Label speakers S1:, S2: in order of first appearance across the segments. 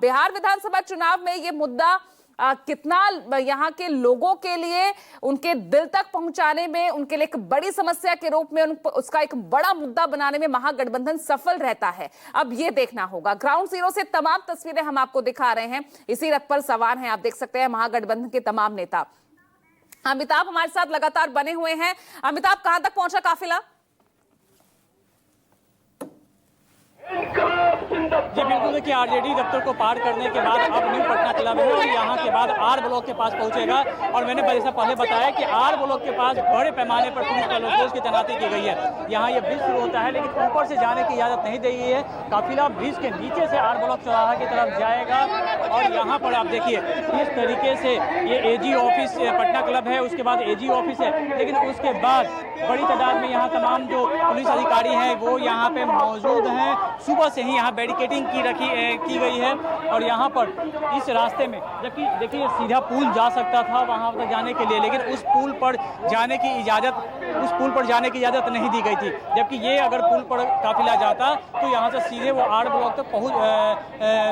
S1: बिहार विधानसभा चुनाव में ये मुद्दा कितना यहाँ के लोगों के लिए उनके दिल तक पहुंचाने में, उनके लिए एक बड़ी समस्या के रूप में उसका एक बड़ा मुद्दा बनाने में महागठबंधन सफल रहता है, अब ये देखना होगा। ग्राउंड जीरो से तमाम तस्वीरें हम आपको दिखा रहे हैं। इसी रथ पर सवार हैं, आप देख सकते हैं, महागठबंधन के तमाम नेता। अमिताभ हमारे साथ लगातार बने हुए हैं। अमिताभ, कहां तक पहुंचा काफिला?
S2: जी बिल्कुल, देखिए आरजेडी दफ्तर को पार करने के बाद अब न्यू पटना क्लब है और यहाँ के बाद आर ब्लॉक के पास पहुंचेगा। और मैंने जैसा पहले बताया कि आर ब्लॉक के पास बड़े पैमाने पर पुलिस बलों फोर्स की तैनाती की गई है। यहाँ ये ब्रिज शुरू होता है, लेकिन ऊपर से जाने की इजाजत नहीं दी गई है। काफिला ब्रिज के नीचे से आर ब्लॉक चौराहा की तरफ जाएगा और यहाँ पर आप देखिए इस तरीके से ये एजी ऑफिस पटना क्लब है, उसके बाद एजी ऑफिस है, लेकिन उसके बाद बड़ी तादाद में यहाँ तमाम जो पुलिस अधिकारी हैं वो यहाँ पे मौजूद हैं। सुबह से ही यहाँ बैरिकेडिंग की गई है और यहाँ पर इस रास्ते में, जबकि देखिए सीधा पुल जा सकता था वहाँ तक जाने के लिए, लेकिन उस पुल पर जाने की इजाज़त नहीं दी गई थी। जबकि ये अगर पुल पर काफिला जाता तो यहाँ से सीधे वो आर ब्लॉक तक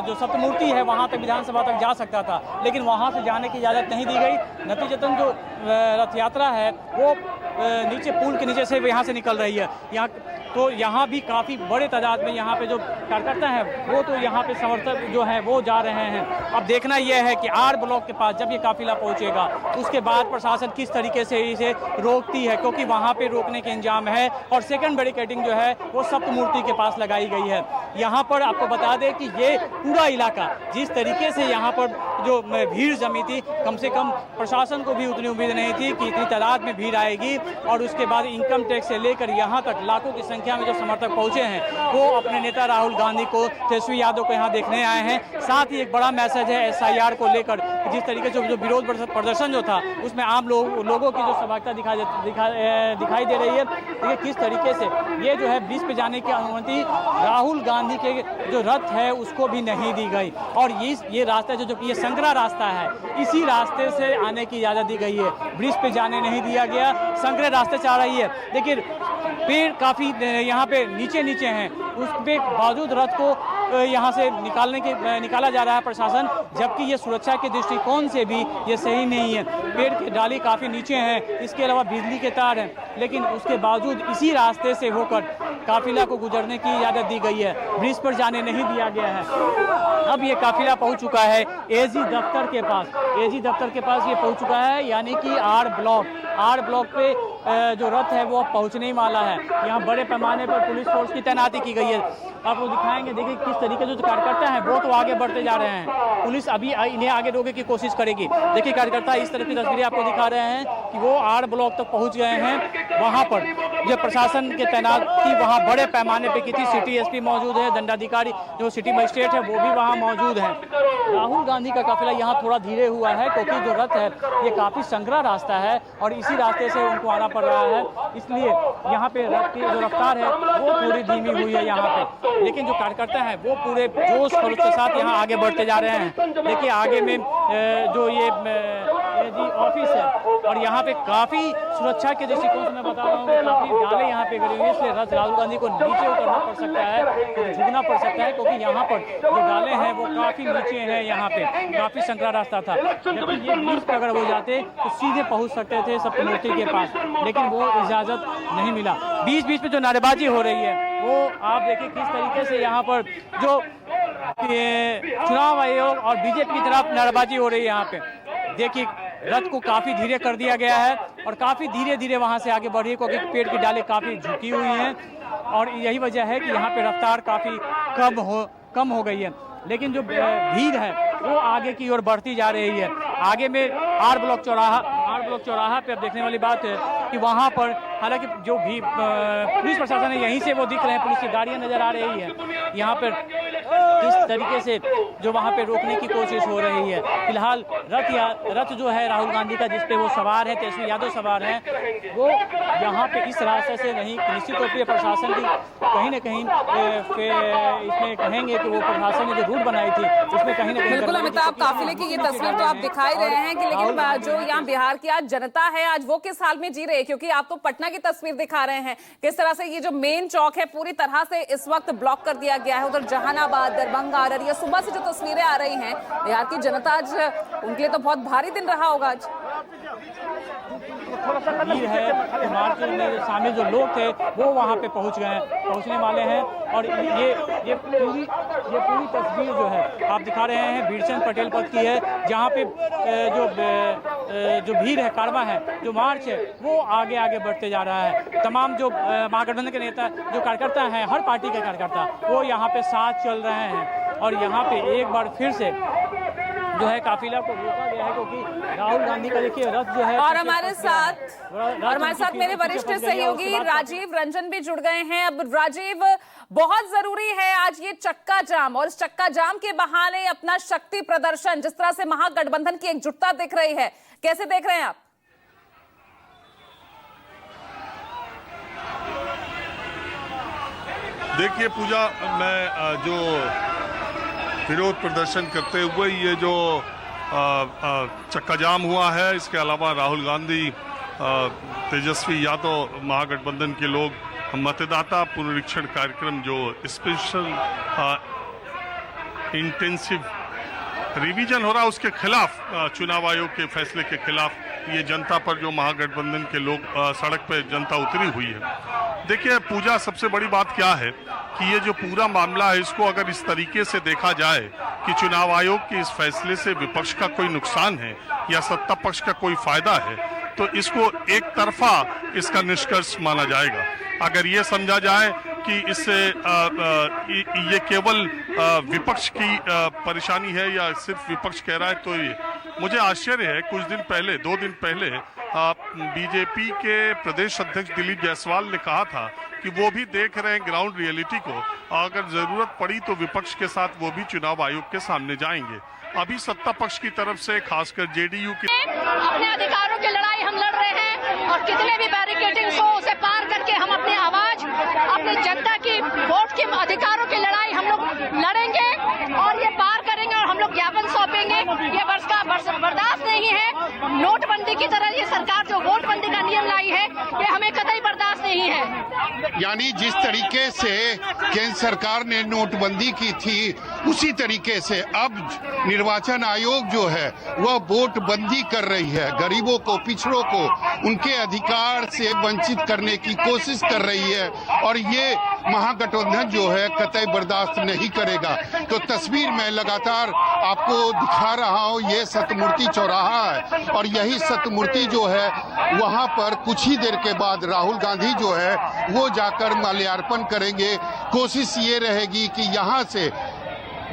S2: जो सप्तमूर्ति है वहाँ तक, विधानसभा तक जा सकता था, लेकिन वहाँ से जाने की इजाज़त नहीं दी गई। नतीजतन जो रथ यात्रा है वो नीचे पुल के नीचे से यहाँ से निकल रही है। यहाँ भी काफ़ी बड़े तादाद में यहाँ पे जो कार्यकर्ता हैं वो तो यहाँ पे समर्थक जो हैं वो जा रहे हैं। अब देखना यह है कि आर ब्लॉक के पास जब ये काफिला पहुँचेगा उसके बाद प्रशासन किस तरीके से इसे रोकती है, क्योंकि वहाँ पे रोकने के इंजाम है। और सेकंड बैरिकेडिंग जो है वो सप्तमूर्ति के पास लगाई गई है। यहाँ पर आपको बता दें कि ये पूरा इलाका जिस तरीके से यहाँ पर जो भीड़ जमी थी, कम से कम प्रशासन को भी उतनी उम्मीद नहीं थी कि इतनी तादाद में भीड़ आएगी। और उसके बाद इनकम टैक्स से लेकर यहाँ तक लाखों की संख्या में जो समर्थक पहुंचे हैं वो अपने नेता राहुल गांधी को, तेजस्वी यादव को यहाँ देखने आए हैं। साथ ही एक बड़ा मैसेज है SIR को लेकर, जिस तरीके से जो विरोध प्रदर्शन जो था उसमें आम लोगों की जो सहभागिता दिखाई दे रही है। देखिए किस तरीके से ये जो है ब्रिज पे जाने की अनुमति राहुल गांधी के जो रथ है उसको भी नहीं दी गई। और ये रास्ता जो ये संकरा रास्ता है, इसी रास्ते से आने की इजाज़त दी गई है, ब्रिज पे जाने नहीं दिया गया, संकरे रास्ते से आ रही है। देखिए पेड़ काफ़ी यहाँ पे नीचे हैं, उस पे बावजूद रथ को यहाँ से निकाला जा रहा है प्रशासन, जबकि ये सुरक्षा के दृष्टिकोण से भी ये सही नहीं है। पेड़ की डाली काफ़ी नीचे हैं, इसके अलावा बिजली के तार हैं, लेकिन उसके बावजूद इसी रास्ते से होकर काफिला को गुजरने की इजाज़त दी गई है, ब्रिज पर जाने नहीं दिया गया है। अब ये काफिला पहुँच चुका है एजी दफ्तर के पास ये पहुँच चुका है, यानी कि आर ब्लॉक पे जो रथ है वो पहुंचने ही वाला है। यहाँ बड़े पैमाने पर पुलिस फोर्स की तैनाती की गई है। आपको दिखाएंगे, देखिए किस तरीके से जो कार्यकर्ता हैं वो तो आगे बढ़ते जा रहे हैं, पुलिस अभी इन्हें आगे रोकने की कोशिश करेगी। देखिए कार्यकर्ता इस तरह की तस्वीरें आपको दिखा रहे हैं कि वो आर ब्लॉक तक पहुँच गए हैं। वहाँ पर जो प्रशासन के तैनाती वहाँ बड़े पैमाने पर की थी, सिटी SP मौजूद है, दंडाधिकारी जो सिटी मजिस्ट्रेट है वो भी वहाँ मौजूद है। राहुल गांधी का काफिला यहाँ थोड़ा धीरे हुआ है क्योंकि जो रथ है ये काफ़ी संकरा रास्ता है और इसी रास्ते से उनको आना पड़ रहा है, इसलिए यहाँ पे रथ की जो रफ्तार है वो पूरी धीमी हुई है यहाँ पे। लेकिन जो कार्यकर्ता हैं वो पूरे जोश खरोश के साथ यहाँ आगे बढ़ते जा रहे हैं। देखिए आगे में जो ये ऑफिस है और यहाँ पे काफ़ी सुरक्षा के दृष्टिकोण से मैं बता रहा हूँ कि काफ़ी डाले यहाँ पे गड़ी हुई है, इसलिए राहुल गांधी को नीचे उतरना पड़ सकता है, झुकना पड़ सकता है, क्योंकि यहाँ पर जो डाले हैं वो काफ़ी नीचे हैं, यहाँ पे काफ़ी संकरा रास्ता था। जबकि ये ब्रिज पर अगर हो जाते तो सीधे पहुँच सकते थे सप्तमूर्ति के पास, लेकिन वो इजाज़त नहीं मिला। बीच पे जो नारेबाजी हो रही है वो आप देखिए किस तरीके से यहाँ पर जो चुनाव आयोग और BJP की तरफ नारेबाजी हो रही है। यहाँ पे देखिए रथ को काफ़ी धीरे कर दिया गया है और काफ़ी धीरे वहाँ से आगे बढ़ी, क्योंकि पेड़ की डालें काफ़ी झुकी हुई हैं और यही वजह है कि यहाँ पे रफ्तार काफ़ी कम हो गई है। लेकिन जो भीड़ है वो आगे की ओर बढ़ती जा रही है। आगे में आर ब्लॉक चौराहा पे अब देखने वाली बात है कि वहाँ पर हालांकि जो भी पुलिस प्रशासन है यहीं से वो दिख रहे हैं, पुलिस की गाड़ियाँ नजर आ रही है। यहाँ पर किस तरीके से जो वहाँ पे रोकने की कोशिश हो रही है। फिलहाल रथ जो है राहुल गांधी का, जिस पे वो सवार है, तेजस्वी यादव सवार हैं, वो यहाँ पे इस रास्ते से नहीं, निश्चित तौर पर प्रशासन की कहीं न कहीं इसमें कहेंगे कि वो प्रशासन ने जो रूट बनाई थी उसमें कहीं न कहीं।
S1: बिल्कुल अमिताभ, काफिले की ये तस्वीर तो आप दिखाई रहे हैं कि लेकिन जो यहाँ बिहार की आज जनता है आज वो किस हाल में जी रही है, क्योंकि आप तो पटना की तस्वीर दिखा रहे हैं किस तरह से ये जो मेन चौक है पूरी तरह से इस वक्त ब्लॉक कर दिया गया है। उधर जहानाबाद औरंगाबाद, दरभंगा, अररिया, सुबह से जो तस्वीरें आ रही हैं, बिहार की जनता आज उनके लिए तो बहुत भारी दिन रहा होगा आज।
S2: भीड़ है, मार्च में शामिल जो लोग थे वो वहाँ पे पहुँचने वाले हैं। और ये पूरी तस्वीर जो है आप दिखा रहे हैं भीड़चंद पटेल पथ की है, जहाँ पे जो भीड़ है, कारवां है, जो मार्च है वो आगे बढ़ते जा रहा है। तमाम जो महागठबंधन के नेता, जो कार्यकर्ता हैं, हर पार्टी के कार्यकर्ता वो यहाँ पे साथ चल रहे हैं। और यहाँ पे एक बार फिर से जो है काफिला को रोका गया है, क्योंकि राहुल गांधी का देखिए रथ जो है।
S1: और हमारे साथ मेरे वरिष्ठ सहयोगी राजीव रंजन भी जुड़ गए हैं। अब राजीव, बहुत जरूरी है आज ये चक्का जाम, और इस चक्का जाम के बहाने अपना शक्ति प्रदर्शन, जिस तरह से महागठबंधन की एकजुटता दिख रही है, कैसे देख रहे हैं आप?
S3: देखिए पूजा, मैं जो विरोध प्रदर्शन करते हुए ये जो चक्का जाम हुआ है, इसके अलावा राहुल गांधी, तेजस्वी यादव, महागठबंधन के लोग मतदाता पुनरीक्षण कार्यक्रम जो स्पेशल इंटेंसिव रिवीजन हो रहा है उसके खिलाफ, चुनाव आयोग के फैसले के खिलाफ ये जनता पर जो महागठबंधन के लोग सड़क पे जनता उतरी हुई है। देखिए पूजा, सबसे बड़ी बात क्या है कि ये जो पूरा मामला है इसको अगर इस तरीके से देखा जाए कि चुनाव आयोग के इस फैसले से विपक्ष का कोई नुकसान है या सत्ता पक्ष का कोई फायदा है, तो इसको एक तरफा इसका निष्कर्ष माना जाएगा। अगर ये समझा जाए कि इससे ये केवल विपक्ष की परेशानी है या सिर्फ विपक्ष कह रहा है, तो ये मुझे आश्चर्य है। कुछ दिन पहले, 2 दिन पहले बीजेपी के प्रदेश अध्यक्ष दिलीप जायसवाल ने कहा था कि वो भी देख रहे हैं ग्राउंड रियलिटी को, अगर जरूरत पड़ी तो विपक्ष के साथ वो भी चुनाव आयोग के सामने जाएंगे। अभी सत्ता पक्ष की तरफ से खासकर जेडीयू की
S4: अपने अधिकारों की लड़ाई हम लड़ रहे हैं, और कितने भी बैरिकेडिंग हो उसे पार करके हम अपनी आवाज, अपनी जनता की वोट के अधिकारों की लड़ाई हम लोग लड़ेंगे और ये पार करेंगे, और हम लोग ज्ञापन सौंपेंगे। ये बर्दाश्त नहीं है। नोटबंदी की तरह ये सरकार जो वोटबंदी का नियम लाई है, ये हमें कतई बर्दाश्त नहीं है।
S5: यानी जिस तरीके से केंद्र सरकार ने नोटबंदी की थी, उसी तरीके से अब निर्वाचन आयोग जो है वह वोट बंदी कर रही है। गरीबों को, पिछड़ों को उनके अधिकार से वंचित करने की कोशिश कर रही है, और ये महागठबंधन जो है कतई बर्दाश्त नहीं करेगा। तो तस्वीर में लगातार आपको दिखा रहा हूँ, ये सतमूर्ति चौराहा है, और यही सतमूर्ति जो है वहां पर कुछ ही देर के बाद राहुल गांधी जो है वो जाकर माल्यार्पण करेंगे। कोशिश ये रहेगी कि यहां से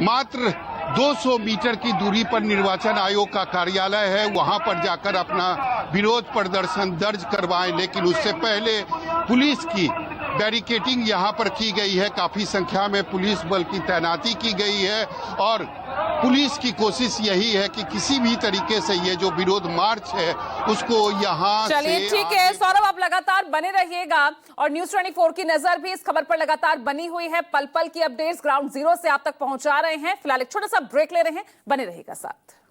S5: मात्र 200 मीटर की दूरी पर निर्वाचन आयोग का कार्यालय है, वहां पर जाकर अपना विरोध प्रदर्शन दर्ज करवाएं। लेकिन उससे पहले पुलिस की बैरिकेडिंग यहां पर की गई है, काफी संख्या में पुलिस बल की तैनाती की गई है, और पुलिस की कोशिश यही है कि किसी भी तरीके से ये जो विरोध मार्च है उसको यहाँ
S1: चलिए ठीक है सौरभ, आप लगातार बने रहिएगा, और न्यूज़ 24 की नजर भी इस खबर पर लगातार बनी हुई है। पल पल की अपडेट्स ग्राउंड जीरो से आप तक पहुंचा रहे हैं। फिलहाल एक छोटा सा ब्रेक ले रहे हैं, बने रहिएगा साथ।